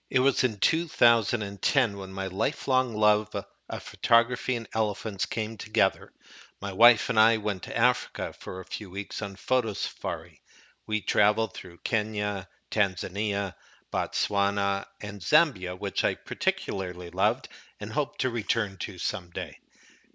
It was in 2010 when my lifelong love of photography and elephants came together. My wife and I went to Africa for a few weeks on photo safari. We traveled through Kenya, Tanzania, Botswana, and Zambia, which I particularly loved and hope to return to someday.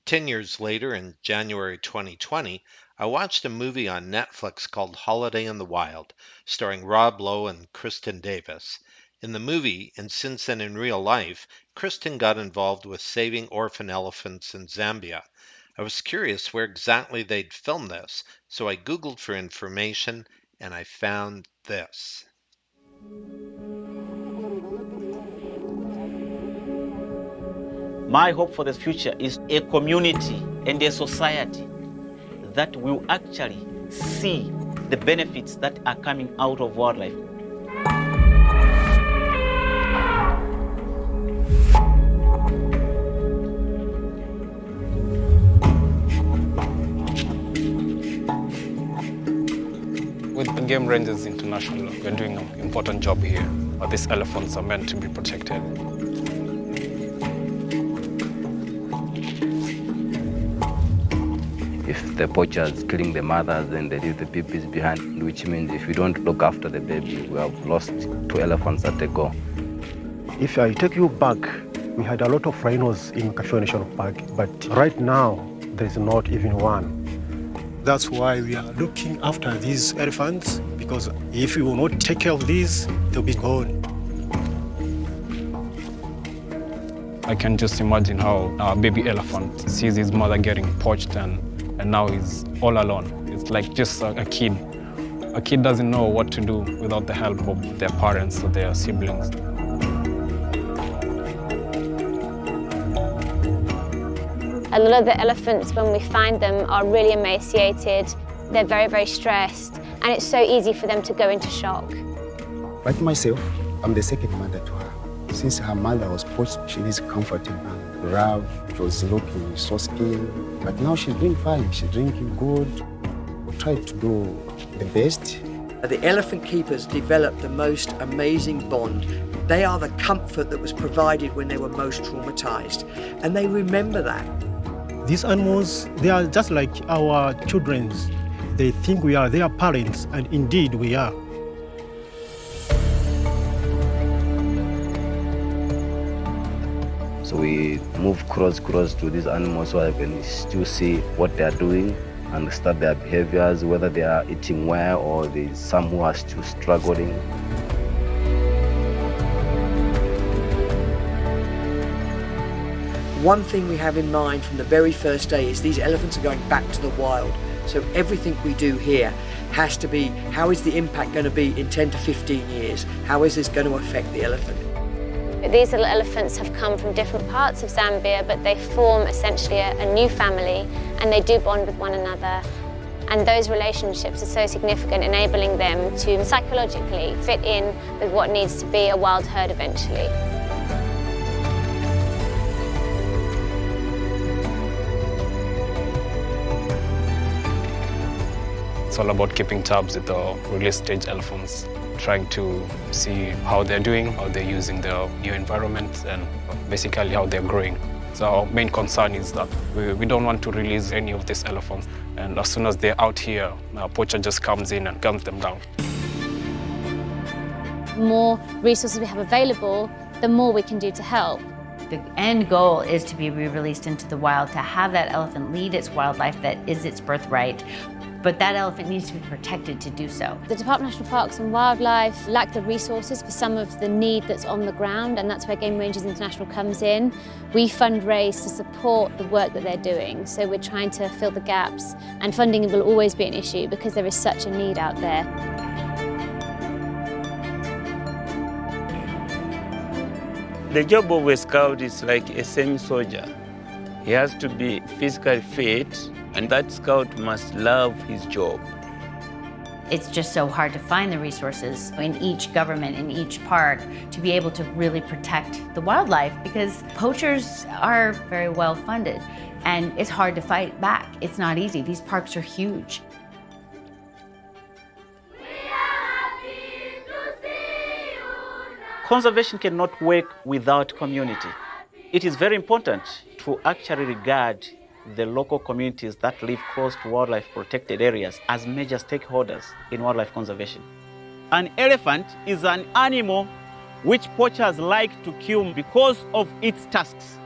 10 years later, in January 2020, I watched a movie on Netflix called Holiday in the Wild, starring Rob Lowe and Kristen Davis. In the movie, and since then in real life, Kristen got involved with saving orphan elephants in Zambia. I was curious where exactly they'd filmed this, so I Googled for information and I found this. My hope for the future is a community and a society that will actually see the benefits that are coming out of wildlife. With Game Rangers International, we're doing an important job here, but these elephants are meant to be protected. If the poachers killing the mothers, then they leave the babies behind, which means if we don't look after the baby, we have lost 2 elephants at a go. If I take you back, we had a lot of rhinos in Kafue National Park, but right now, there's not even one. That's why we are looking after these elephants, because if we will not take care of these, they'll be gone. I can just imagine how a baby elephant sees his mother getting poached and now he's all alone. It's like just a kid. A kid doesn't know what to do without the help of their parents or their siblings. A lot of the elephants, when we find them, are really emaciated. They're very, very stressed, and it's so easy for them to go into shock. Like myself, I'm the second mother to her. Since her mother was poached, she needs comforting her. Rav, she was looking so skinny, but now she's doing fine. She's drinking good. We try to do the best. The elephant keepers developed the most amazing bond. They are the comfort that was provided when they were most traumatized, and they remember that. These animals, they are just like our children. They think we are their parents, and indeed we are. So we move cross to these animals so I can still see what they are doing, understand their behaviors, whether they are eating well or there's some who are still struggling. One thing we have in mind from the very first day is these elephants are going back to the wild. So everything we do here has to be, how is the impact going to be in 10 to 15 years? How is this going to affect the elephant? These little elephants have come from different parts of Zambia, but they form essentially a new family, and they do bond with one another. And those relationships are so significant, enabling them to psychologically fit in with what needs to be a wild herd eventually. It's all about keeping tabs with the release stage elephants, trying to see how they're doing, how they're using their new environment, and basically how they're growing. So our main concern is that we don't want to release any of these elephants, and as soon as they're out here, a poacher just comes in and guns them down. The more resources we have available, the more we can do to help. The end goal is to be re-released into the wild, to have that elephant lead its wildlife that is its birthright. But that elephant needs to be protected to do so. The Department of National Parks and Wildlife lack the resources for some of the need that's on the ground, and that's where Game Rangers International comes in. We fundraise to support the work that they're doing, so we're trying to fill the gaps, and funding will always be an issue because there is such a need out there. The job of a scout is like a semi-soldier. He has to be physically fit, and that scout must love his job. It's just so hard to find the resources in each government, in each park, to be able to really protect the wildlife, because poachers are very well funded, and it's hard to fight back. It's not easy. These parks are huge. Conservation cannot work without community. It is very important to actually regard the local communities that live close to wildlife protected areas as major stakeholders in wildlife conservation. An elephant is an animal which poachers like to kill because of its tusks.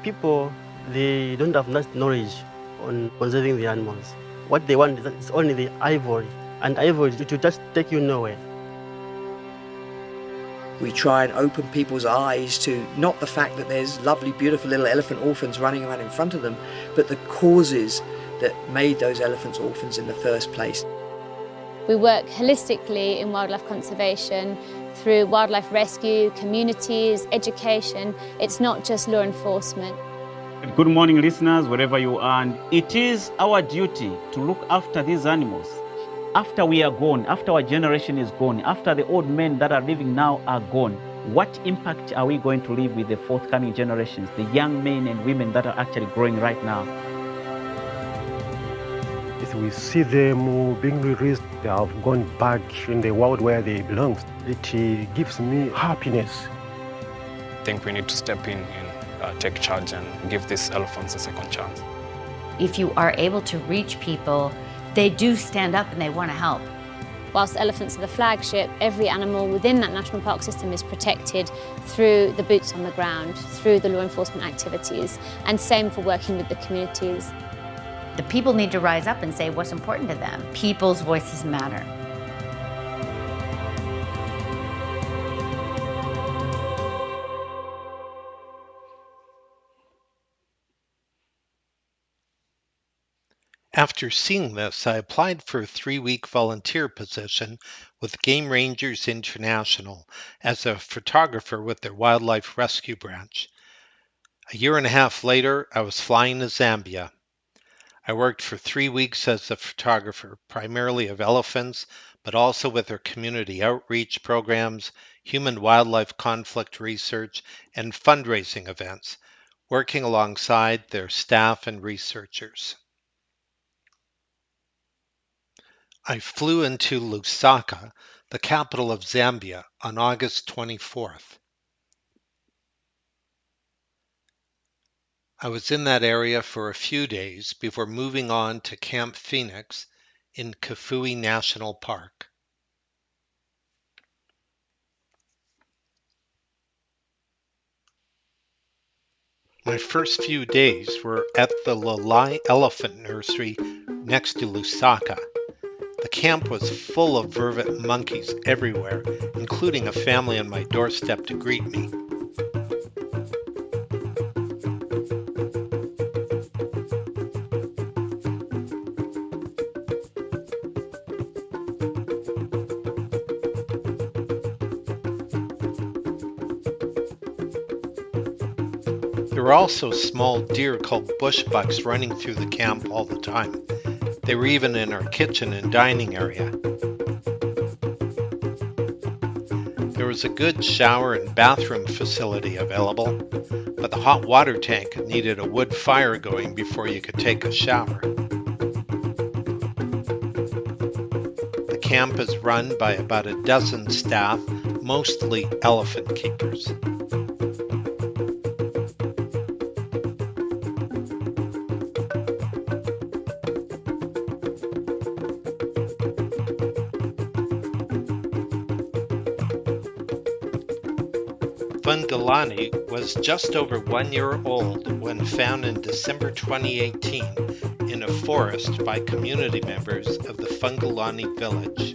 People, they don't have much knowledge on conserving the animals. What they want is only the ivory, and ivory it will just take you nowhere. We try and open people's eyes to not the fact that there's lovely, beautiful little elephant orphans running around in front of them, but the causes that made those elephants orphans in the first place. We work holistically in wildlife conservation through wildlife rescue, communities, education. It's not just law enforcement. Good morning, listeners, wherever you are. And it is our duty to look after these animals. After we are gone, after our generation is gone, after the old men that are living now are gone, what impact are we going to leave with the forthcoming generations, the young men and women that are actually growing right now? If we see them being released, they have gone back in the world where they belong. It gives me happiness. I think we need to step in and take charge and give these elephants a second chance. If you are able to reach people, they do stand up and they want to help. Whilst elephants are the flagship, every animal within that national park system is protected through the boots on the ground, through the law enforcement activities, and same for working with the communities. The people need to rise up and say what's important to them. People's voices matter. After seeing this, I applied for a 3-week volunteer position with Game Rangers International as a photographer with their wildlife rescue branch. A year and a half later, I was flying to Zambia. I worked for 3 weeks as a photographer, primarily of elephants, but also with their community outreach programs, human-wildlife conflict research, and fundraising events, working alongside their staff and researchers. I flew into Lusaka, the capital of Zambia, on August 24th. I was in that area for a few days before moving on to Camp Phoenix in Kafue National Park. My first few days were at the Lalai Elephant Nursery next to Lusaka. The camp was full of vervet monkeys everywhere, including a family on my doorstep to greet me. There were also small deer called bushbucks running through the camp all the time. They were even in our kitchen and dining area. There was a good shower and bathroom facility available, but the hot water tank needed a wood fire going before you could take a shower. The camp is run by about a dozen staff, mostly elephant keepers. Fungulani was just over 1 year old when found in December 2018 in a forest by community members of the Fungulani village.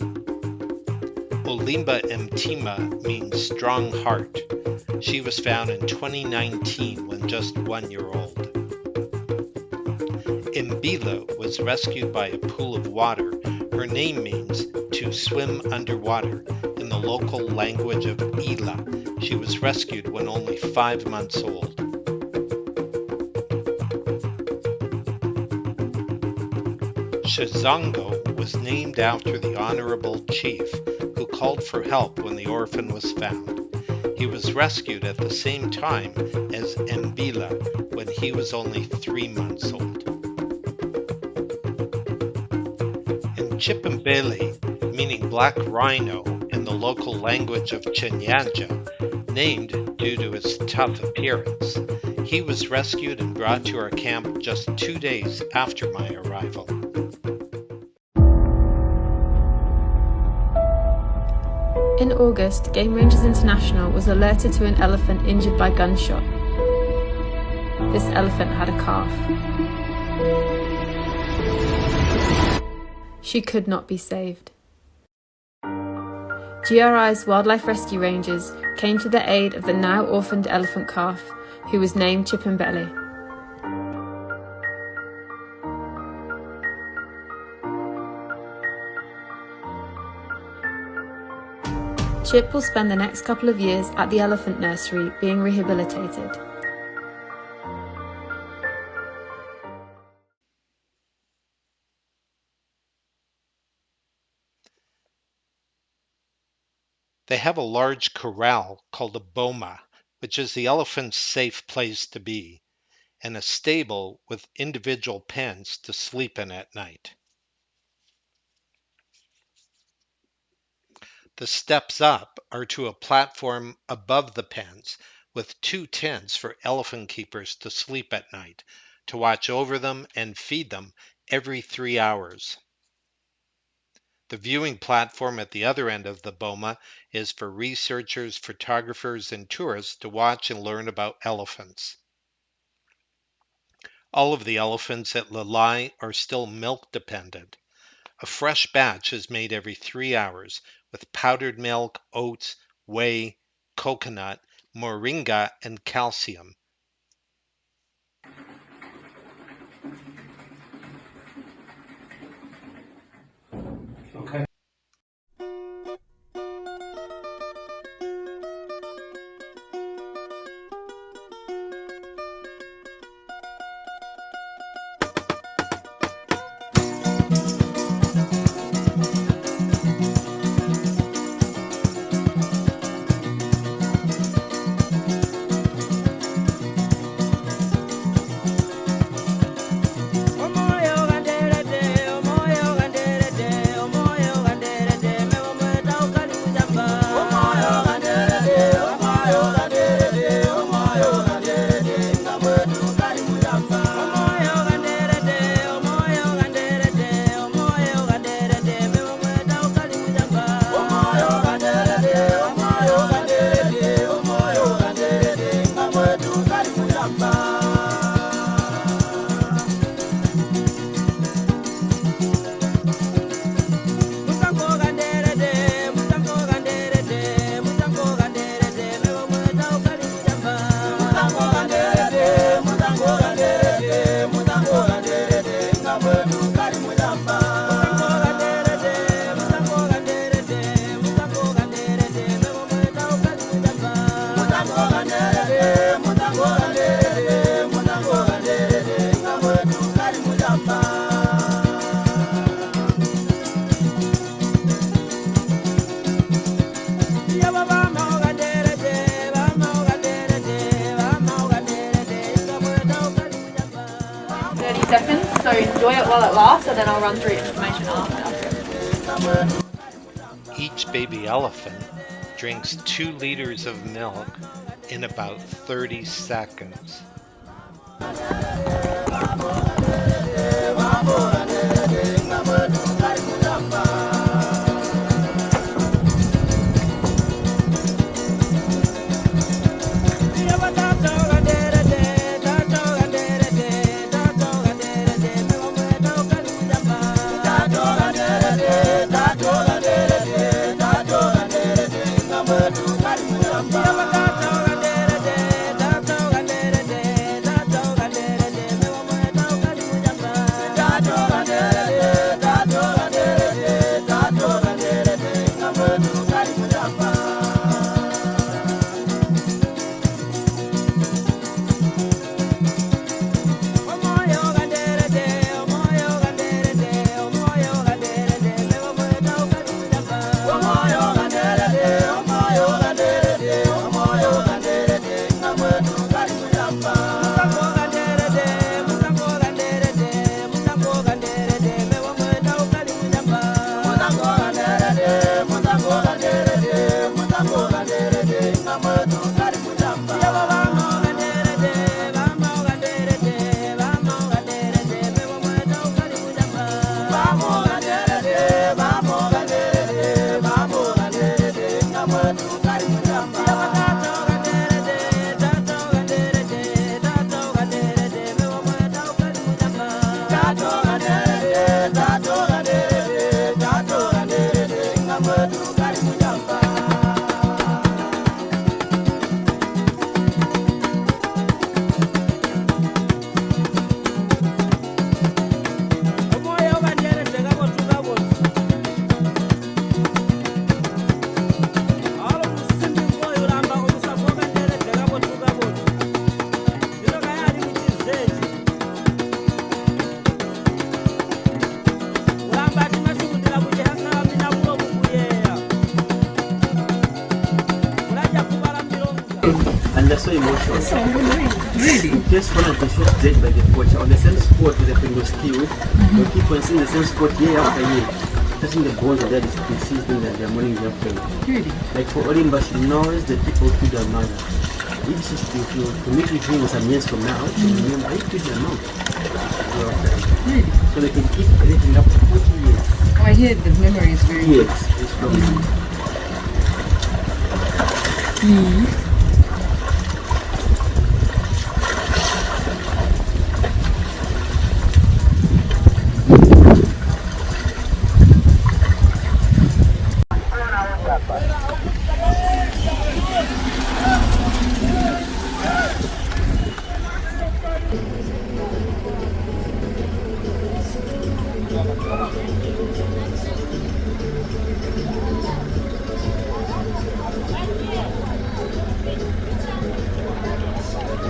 Olimba Mtima means strong heart. She was found in 2019 when just 1 year old. Mbila was rescued by a pool of water. Her name means to swim underwater in the local language of Ila. She was rescued when only 5 months old. Shizongo was named after the honorable chief who called for help when the orphan was found. He was rescued at the same time as Mbila when he was only 3 months old. And Chippembele, meaning black rhino in the the local language of Chinyanja, named due to his tough appearance. He was rescued and brought to our camp just 2 days after my arrival. In August, Game Rangers International was alerted to an elephant injured by gunshot. This elephant had a calf. She could not be saved. GRI's Wildlife Rescue Rangers came to the aid of the now orphaned elephant calf, who was named Chippembele. Chip will spend the next couple of years at the elephant nursery being rehabilitated. They have a large corral called a boma, which is the elephant's safe place to be, and a stable with individual pens to sleep in at night. The steps up are to a platform above the pens with 2 tents for elephant keepers to sleep at night, to watch over them and feed them every 3 hours. The viewing platform at the other end of the boma is for researchers, photographers, and tourists to watch and learn about elephants. All of the elephants at Lalai are still milk dependent. A fresh batch is made every 3 hours with powdered milk, oats, whey, coconut, moringa, and calcium. Okay. Seconds, so enjoy it while it lasts, and then I'll run through information after. Each baby elephant drinks 2 liters of milk in about 30 seconds. Go, And they're so emotional. Really? Just one of the shots dead by the poacher on the same spot where the thing was killed. They'll keep on seeing the same spot year after year. Touching the bones of their deceased and they're mourning their friend. Really? Like for Olimba, she knows the people who killed her mother. If she's to make you dream some years from now, she will remember I killed your mom. Really? So they can keep everything up to 40 years. Oh, I hear the memory is very good. Yes, it's from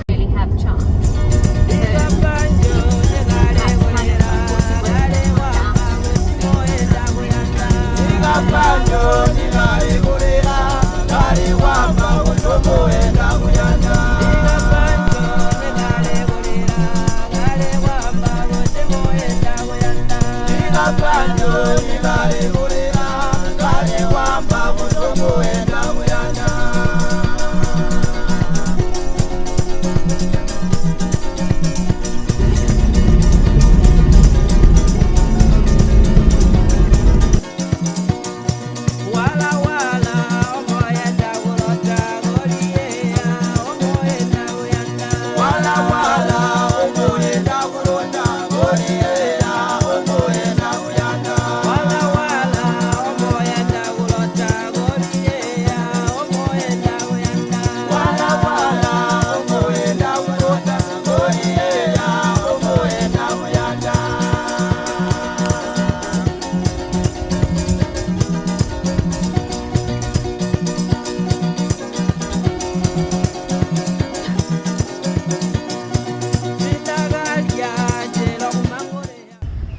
really have a chance.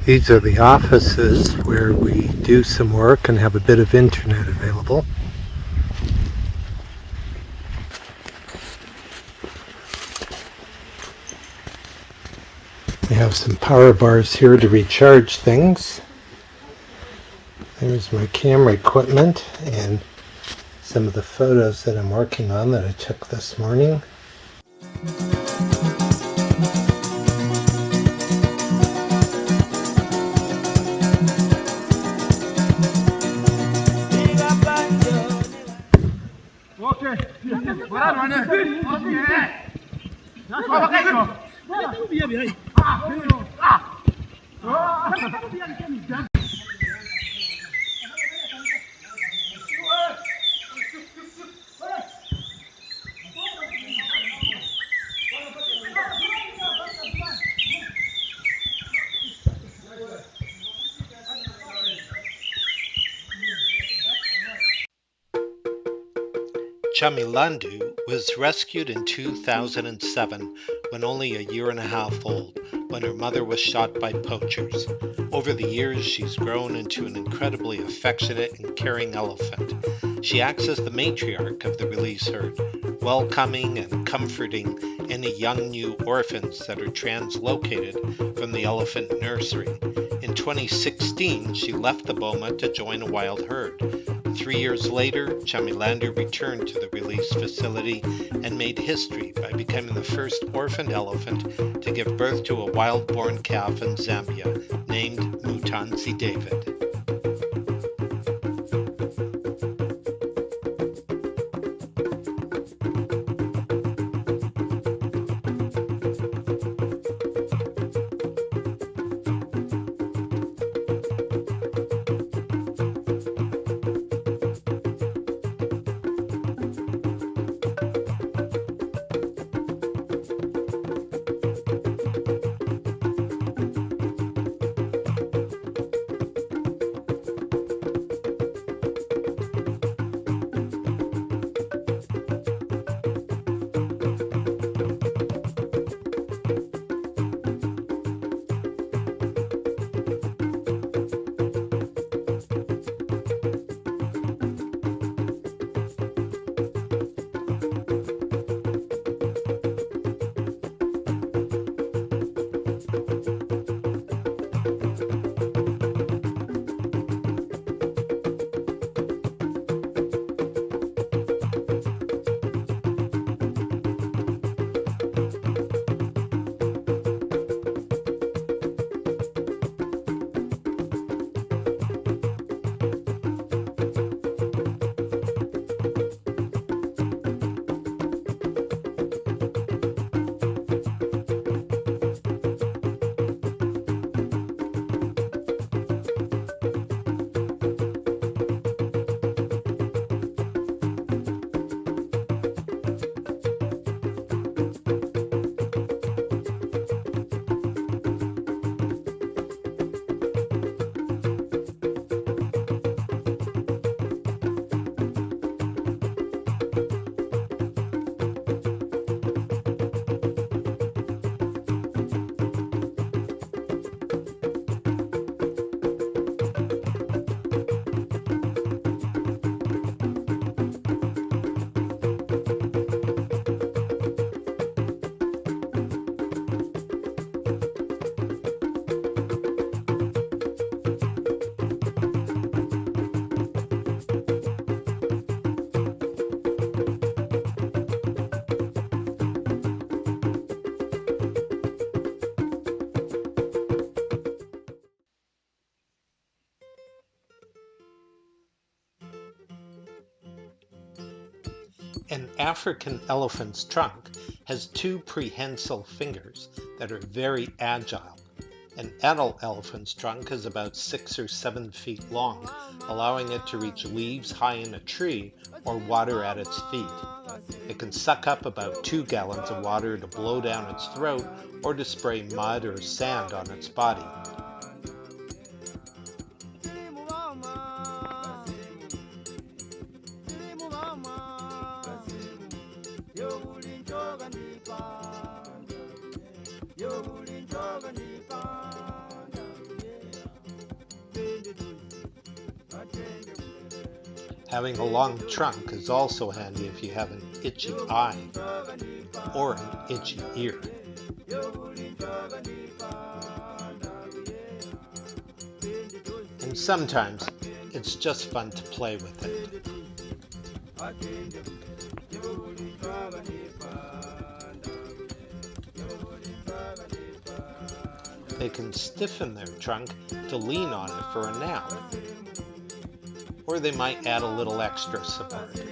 These are the offices where we do some work and have a bit of internet available. We have some power bars here to recharge things. There's my camera equipment and some of the photos that I'm working on that I took this morning. Chamilandu was rescued in 2007 when only a year and a half old, when her mother was shot by poachers. Over the years, she's grown into an incredibly affectionate and caring elephant. She acts as the matriarch of the release herd, welcoming and comforting any young new orphans that are translocated from the elephant nursery. In 2016, she left the boma to join a wild herd. 3 years later, Chamilandu returned to the release facility and made history by becoming the first orphaned elephant to give birth to a wild-born calf in Zambia named Mutanzi David. An African elephant's trunk has two prehensile fingers that are very agile. An adult elephant's trunk is about 6 or 7 feet long, allowing it to reach leaves high in a tree or water at its feet. It can suck up about 2 gallons of water to blow down its throat or to spray mud or sand on its body. Having a long trunk is also handy if you have an itchy eye or an itchy ear. And sometimes it's just fun to play with it. They can stiffen their trunk to lean on it for a nap, or they might add a little extra support.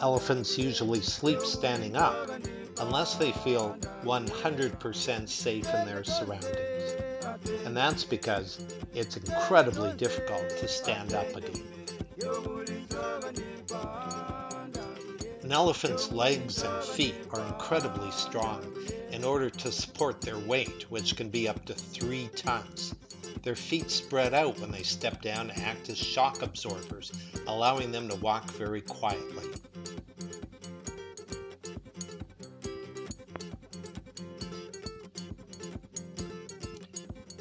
Elephants usually sleep standing up unless they feel 100% safe in their surroundings, and that's because it's incredibly difficult to stand up again. An elephant's legs and feet are incredibly strong in order to support their weight, which can be up to 3 tons. Their feet spread out when they step down to act as shock absorbers, allowing them to walk very quietly.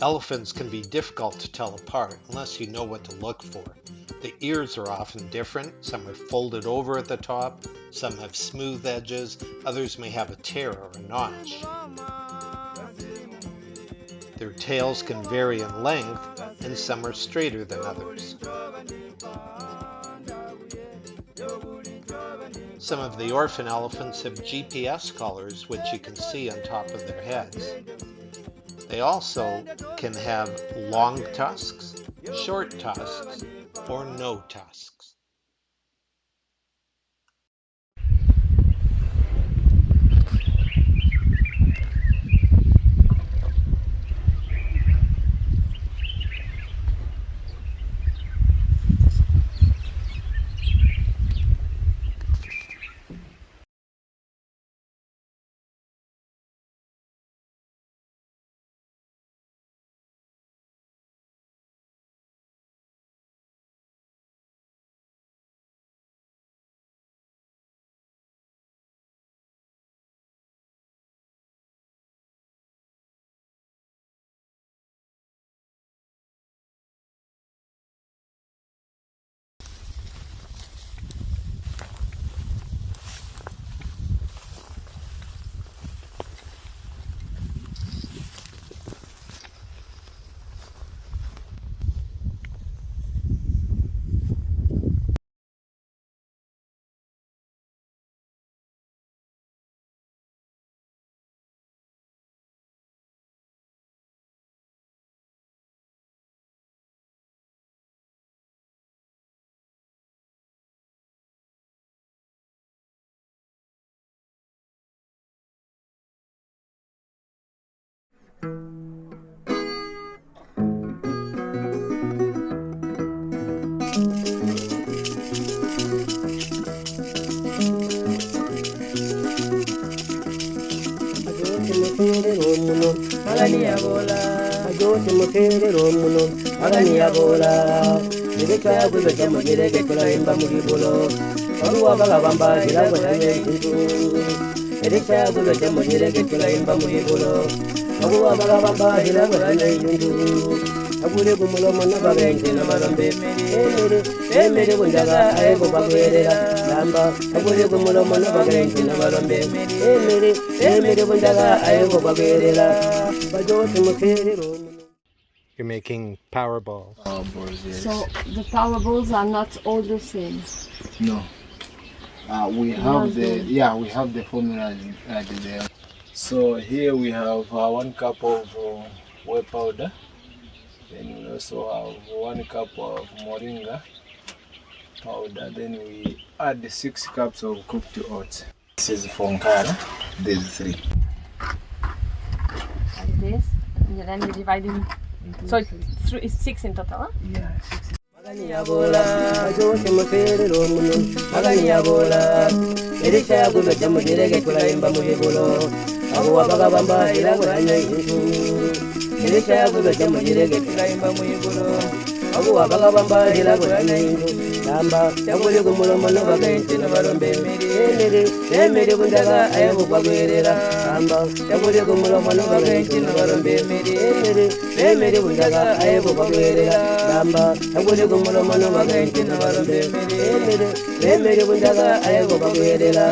Elephants can be difficult to tell apart unless you know what to look for. The ears are often different. Some are folded over at the top, some have smooth edges, others may have a tear or a notch. Their tails can vary in length, and some are straighter than others. Some of the orphan elephants have GPS collars, which you can see on top of their heads. They also can have long tusks, short tusks, or no tusks. You're making power balls. So the power balls are not all the same. No. We have the formula there. So here we have 1 cup of whey powder. Then we also have 1 cup of moringa powder. Then we add 6 cups of cooked oats. This is for Nkara. This is 3. Like this, and then we divide in. So it's 6 in total, huh? Yeah, 6. Lamba yakuli kumulomo no bakenti no balombe emere bundaga ayebo kwagwerera lamba yakuli kumulomo no bakenti no balombe emere bundaga ayebo kwagwerera lamba yakuli kumulomo no bakenti no balombe emere bundaga ayebo kwagwerera.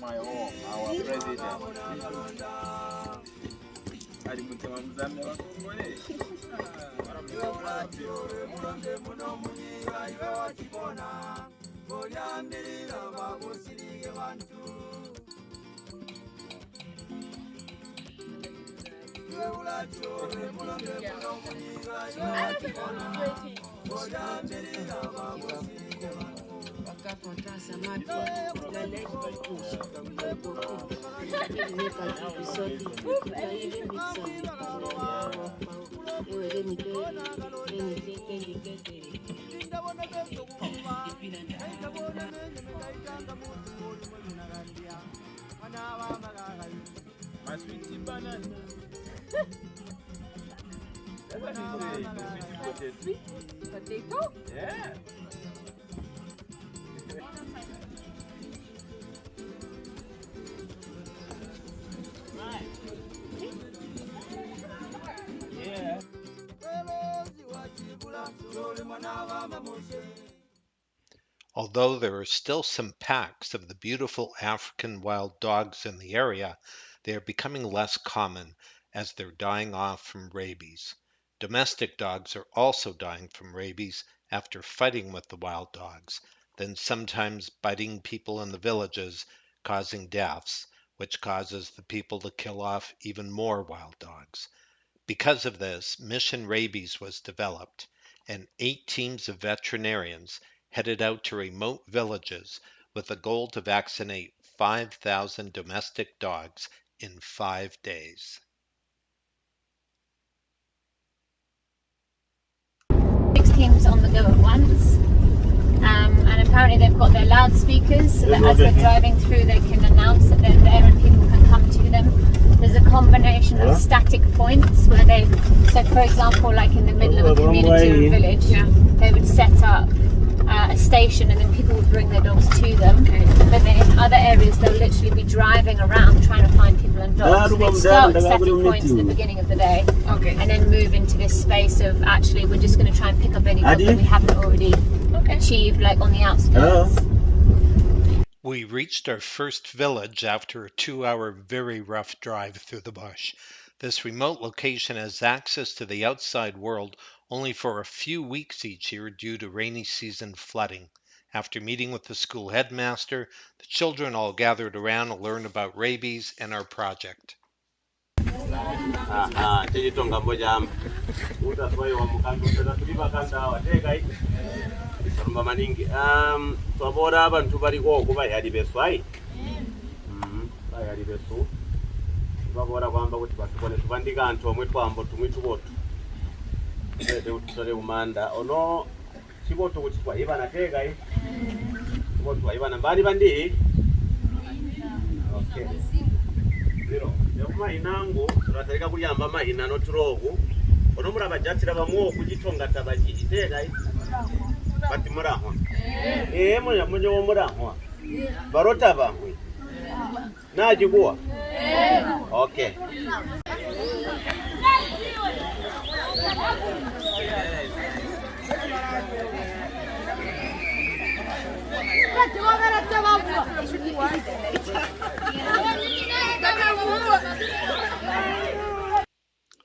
My home, our president. My sweetie banana. Sweet potato? Yeah. Yeah. Although there are still some packs of the beautiful African wild dogs in the area, they are becoming less common as they're dying off from rabies. Domestic dogs are also dying from rabies after fighting with the wild dogs, then sometimes biting people in the villages, causing deaths, which causes the people to kill off even more wild dogs. Because of this, Mission Rabies was developed, and 8 teams of veterinarians headed out to remote villages with the goal to vaccinate 5,000 domestic dogs in 5 days. 6 teams on the go at once, and apparently they've got their loudspeakers so that as they're driving through they can announce that they're there and people can come to them. There's a combination of static points where they, so for example, like in the middle of a community or village, they would set up a station and then people would bring their dogs to them. But then in other areas they'll literally be driving around trying to find people and dogs. So they start with static points at the beginning of the day, and then move into this space of actually we're just going to try and pick up any dog that we haven't already achieved, like on the outskirts. We reached our first village after a 2-hour very rough drive through the bush. This remote location has access to the outside world only for a few weeks each year due to rainy season flooding. After meeting with the school headmaster, the children all gathered around to learn about rabies and our project. Twabora abantu baliko okuba yali beswai bayali besu babora kwamba kuti batubone tubandika anthu omwe twambo tumwitubotu ede ututale umanda ono chiboto kuti kwa iba natega i chiboto kwa iba nambali bandi okay zero yoma inango turatalika kuyamba mahina no turogu ono muraba jatira bamwo kugitonga tabaji itega i bati muraho munyo wo muraho barota bamwe najigwa okay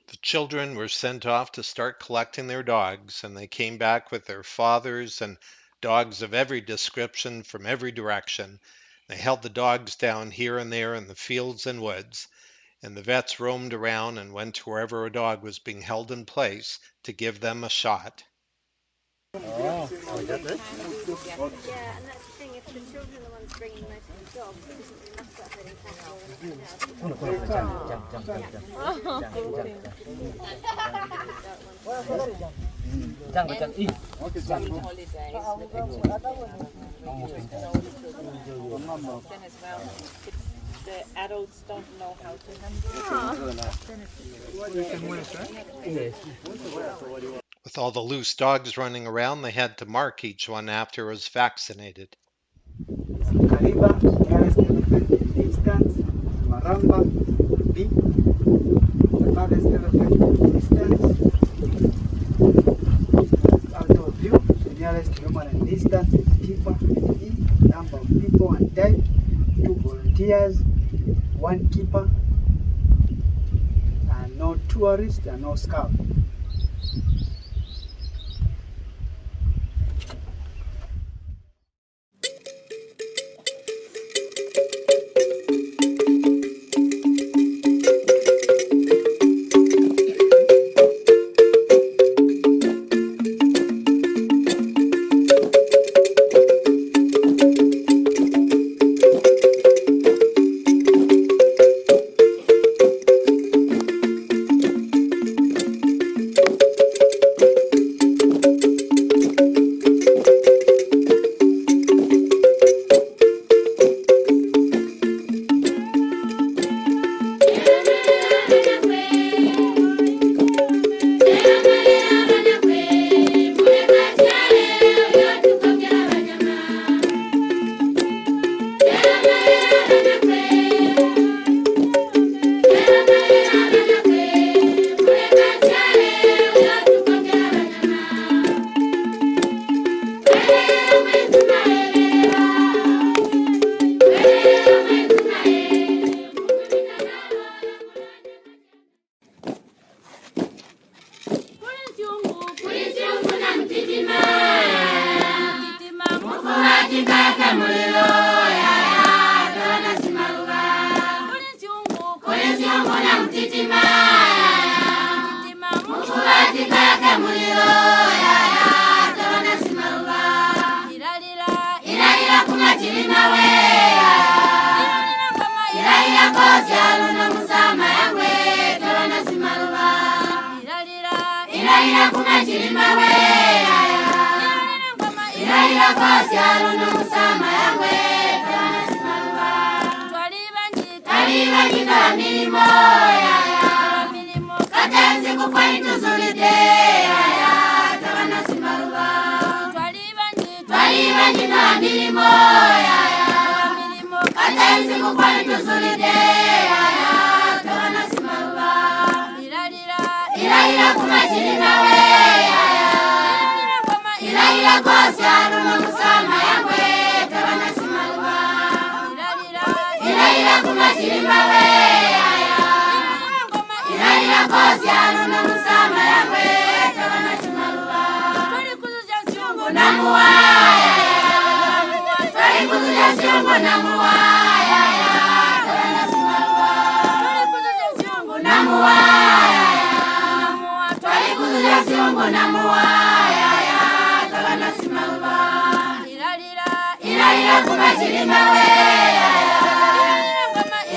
The children were sent off to start collecting their dogs, and they came back with their fathers and dogs of every description from every direction. They held the dogs down here and there in the fields and woods, and the vets roamed around and went to wherever a dog was being held in place to give them a shot. Yeah, and that's the thing, if the children are the ones bringing most of the dogs, it doesn't really matter about herding cattle or the adults don't know how to. With all the loose dogs running around, they had to mark each one after it was vaccinated. Kariba, nearest elephant distance, Maramba, B, the farthest elephant distance, out of view, the nearest human distance is keeper, E, number of people and type, 2 volunteers, 1 keeper, and no tourist and no scout.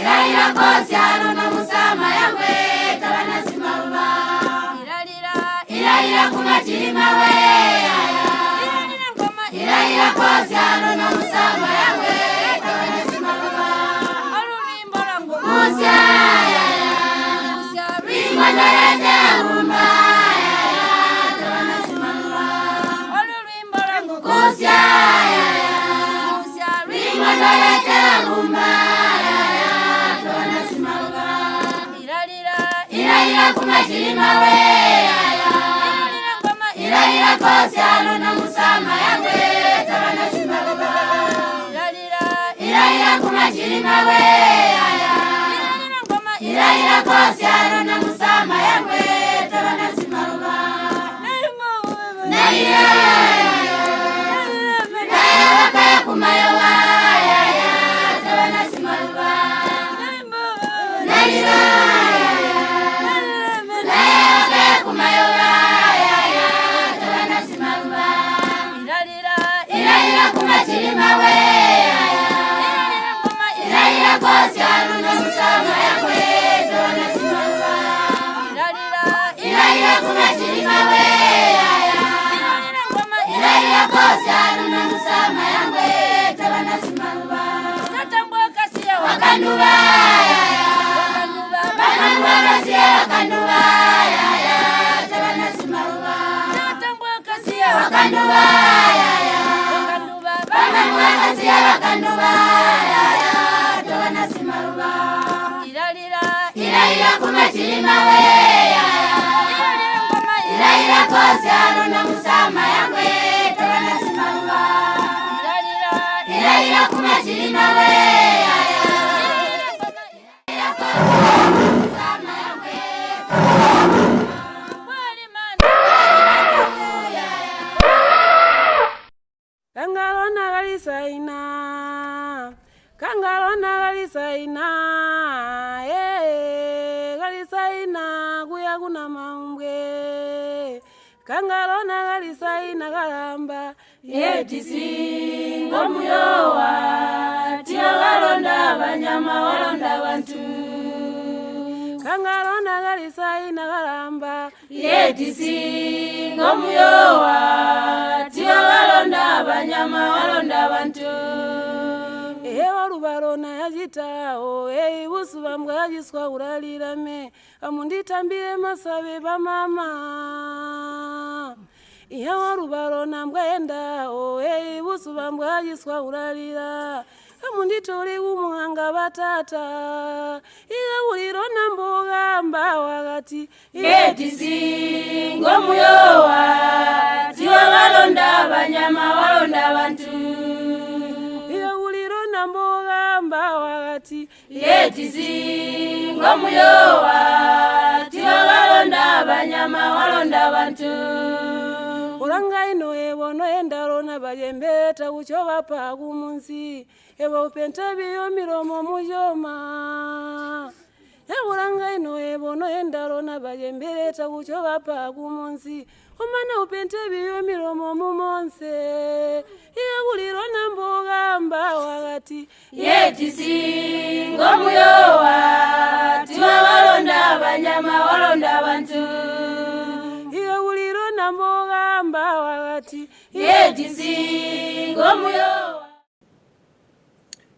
Ila kosi aluno musa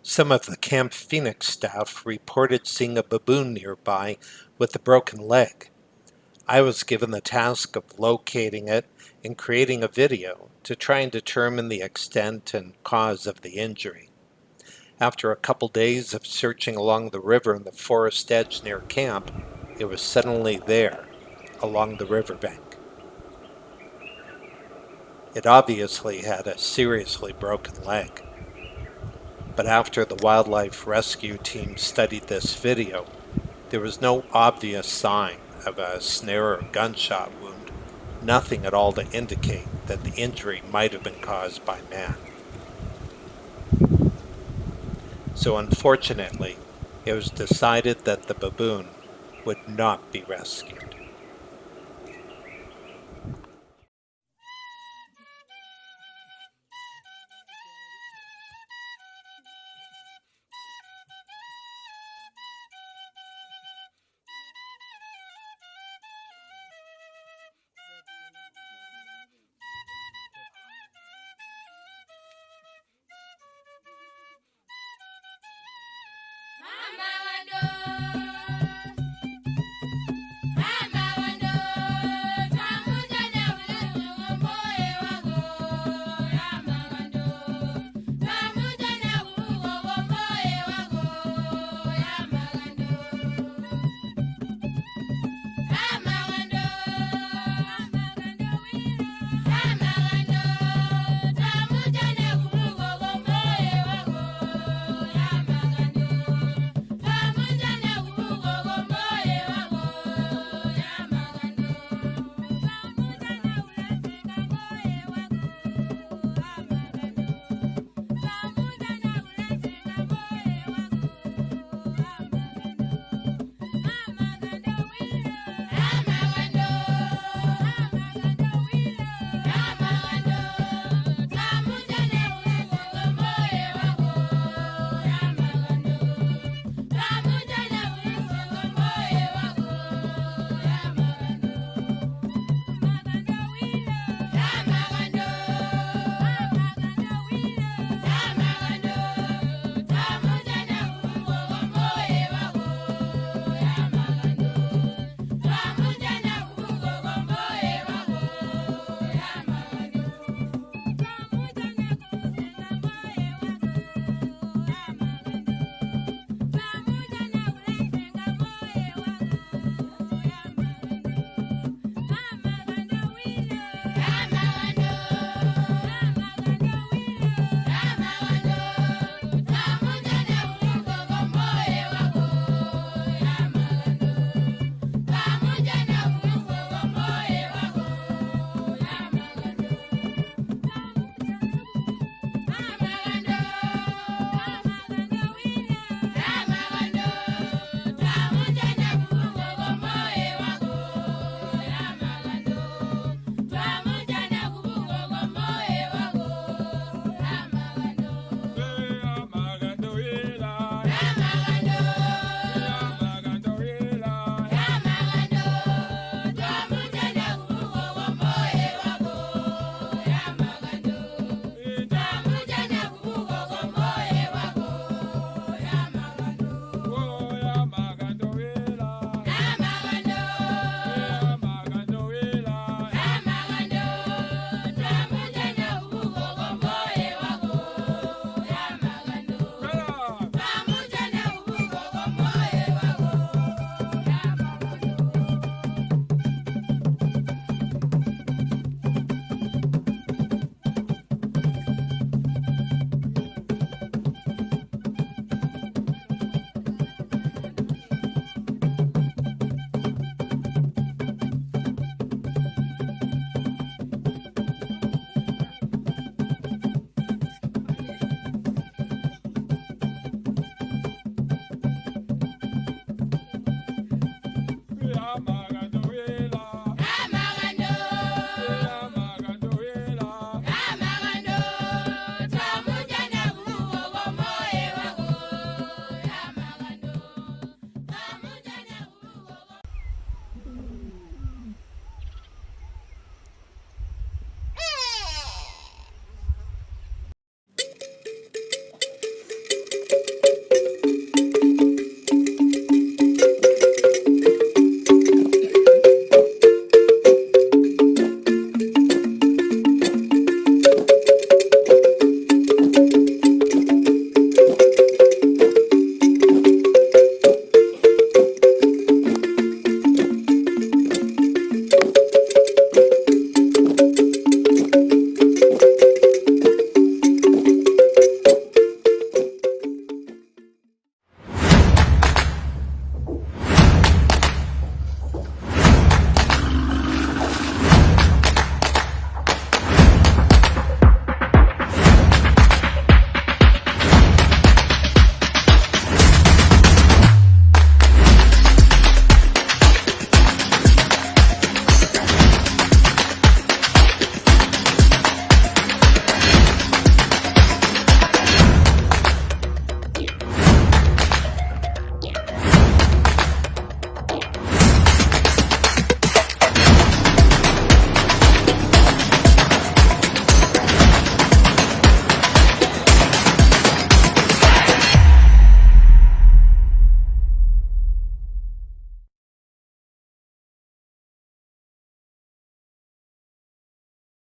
Some of the Camp Phoenix staff reported seeing a baboon nearby with a broken leg. I was given the task of locating it and creating a video to try and determine the extent and cause of the injury. After a couple days of searching along the river in the forest edge near camp, it was suddenly there, along the riverbank. It obviously had a seriously broken leg. But after the wildlife rescue team studied this video, there was no obvious sign of a snare or gunshot wound, nothing at all to indicate that the injury might have been caused by man. So unfortunately, it was decided that the baboon would not be rescued. Mama